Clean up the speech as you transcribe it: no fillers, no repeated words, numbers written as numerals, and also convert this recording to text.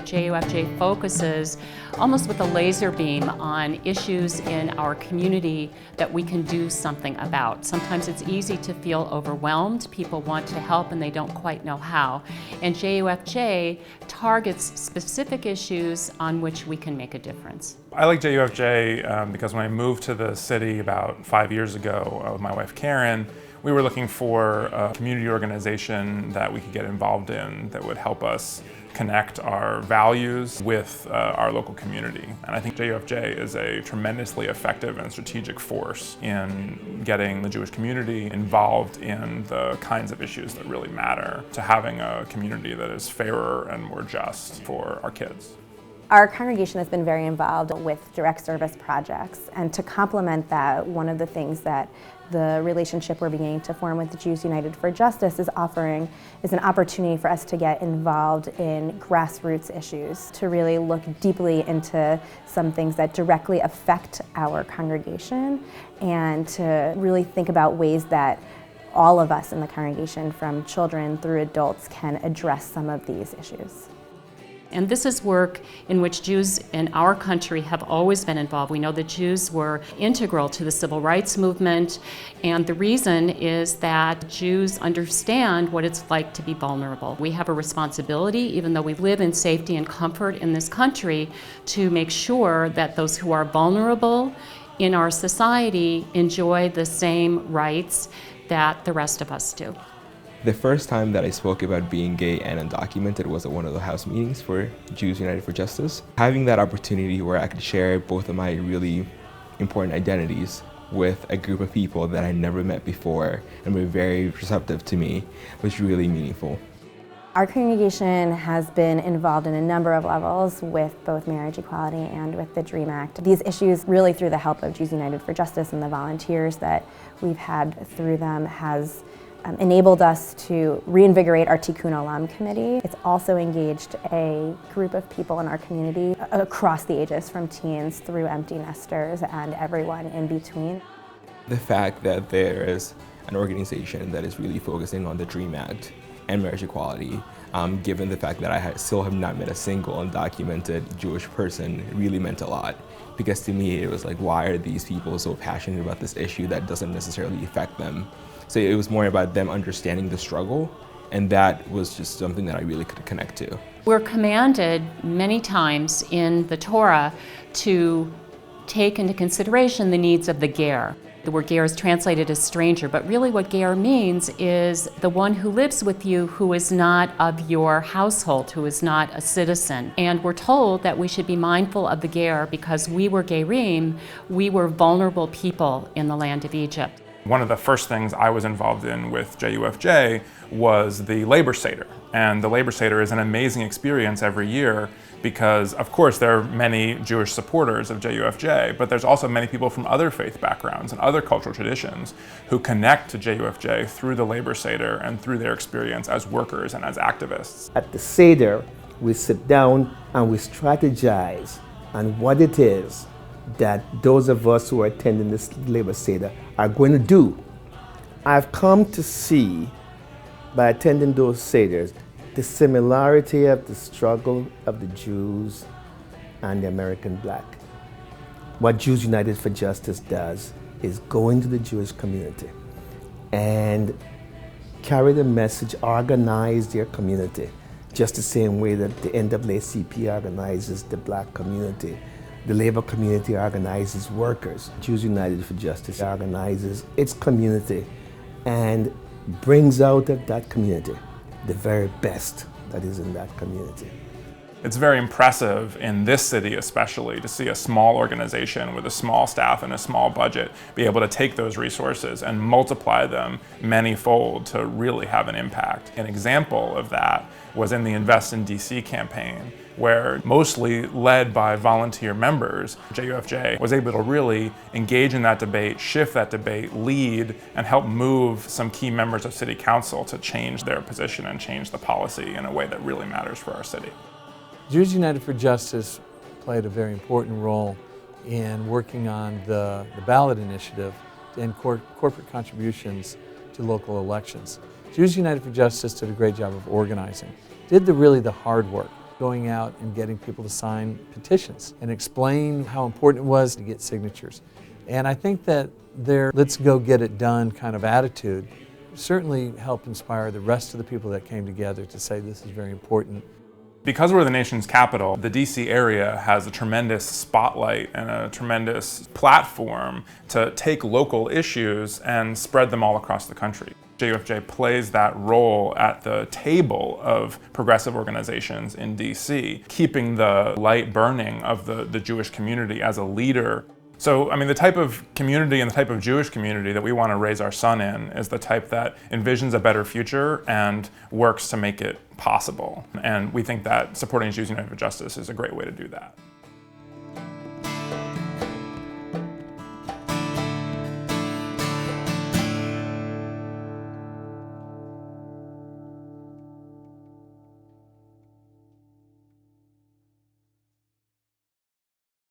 JUFJ focuses almost with a laser beam on issues in our community that we can do something about. Sometimes it's easy to feel overwhelmed. People want to help and they don't quite know how. And JUFJ targets specific issues on which we can make a difference. I like JUFJ because when I moved to the city about 5 years ago with my wife Karen, we were looking for a community organization that we could get involved in that would help us connect our values with our local community. And I think JUFJ is a tremendously effective and strategic force in getting the Jewish community involved in the kinds of issues that really matter to having a community that is fairer and more just for our kids. Our congregation has been very involved with direct service projects, and to complement that, one of the things that the relationship we're beginning to form with the Jews United for Justice is offering is an opportunity for us to get involved in grassroots issues, to really look deeply into some things that directly affect our congregation, and to really think about ways that all of us in the congregation, from children through adults, can address some of these issues. And this is work in which Jews in our country have always been involved. We know that Jews were integral to the civil rights movement, and the reason is that Jews understand what it's like to be vulnerable. We have a responsibility, even though we live in safety and comfort in this country, to make sure that those who are vulnerable in our society enjoy the same rights that the rest of us do. The first time that I spoke about being gay and undocumented was at one of the house meetings for Jews United for Justice. Having that opportunity where I could share both of my really important identities with a group of people that I never met before and were very receptive to me was really meaningful. Our congregation has been involved in a number of levels with both marriage equality and with the DREAM Act. These issues, really through the help of Jews United for Justice and the volunteers that we've had through them, has enabled us to reinvigorate our Tikkun Olam committee. It's also engaged a group of people in our community across the ages, from teens through empty nesters and everyone in between. The fact that there is an organization that is really focusing on the DREAM Act and marriage equality, given the fact that I still have not met a single undocumented Jewish person, really meant a lot. Because to me, it was like, why are these people so passionate about this issue that doesn't necessarily affect them? So it was more about them understanding the struggle, and that was just something that I really could connect to. We're commanded many times in the Torah to take into consideration the needs of the ger. The word ger is translated as stranger, but really what ger means is the one who lives with you who is not of your household, who is not a citizen. And we're told that we should be mindful of the ger because we were gerim, we were vulnerable people in the land of Egypt. One of the first things I was involved in with JUFJ was the Labor Seder. And the Labor Seder is an amazing experience every year because, of course, there are many Jewish supporters of JUFJ, but there's also many people from other faith backgrounds and other cultural traditions who connect to JUFJ through the Labor Seder and through their experience as workers and as activists. At the Seder, we sit down and we strategize on what it is that those of us who are attending this Labor Seder are going to do. I've come to see, by attending those Seders, the similarity of the struggle of the Jews and the American black. What Jews United for Justice does is go into the Jewish community and carry the message, organize their community, just the same way that the NAACP organizes the black community. The labor community organizes workers. Jews United for Justice organizes its community and brings out of that community the very best that is in that community. It's very impressive in this city especially to see a small organization with a small staff and a small budget be able to take those resources and multiply them many-fold to really have an impact. An example of that was in the Invest in DC campaign, where, mostly led by volunteer members, JUFJ was able to really engage in that debate, shift that debate, lead, and help move some key members of City Council to change their position and change the policy in a way that really matters for our city. Jews United for Justice played a very important role in working on the ballot initiative and corporate contributions to local elections. Jews United for Justice did a great job of organizing, did really the hard work, going out and getting people to sign petitions and explain how important it was to get signatures. And I think that their let's go get it done kind of attitude certainly helped inspire the rest of the people that came together to say this is very important. Because we're the nation's capital, the DC area has a tremendous spotlight and a tremendous platform to take local issues and spread them all across the country. JUFJ plays that role at the table of progressive organizations in DC, keeping the light burning of the Jewish community as a leader. So, I mean, the type of community and the type of Jewish community that we want to raise our son in is the type that envisions a better future and works to make it possible. And we think that supporting Jews United for Justice is a great way to do that.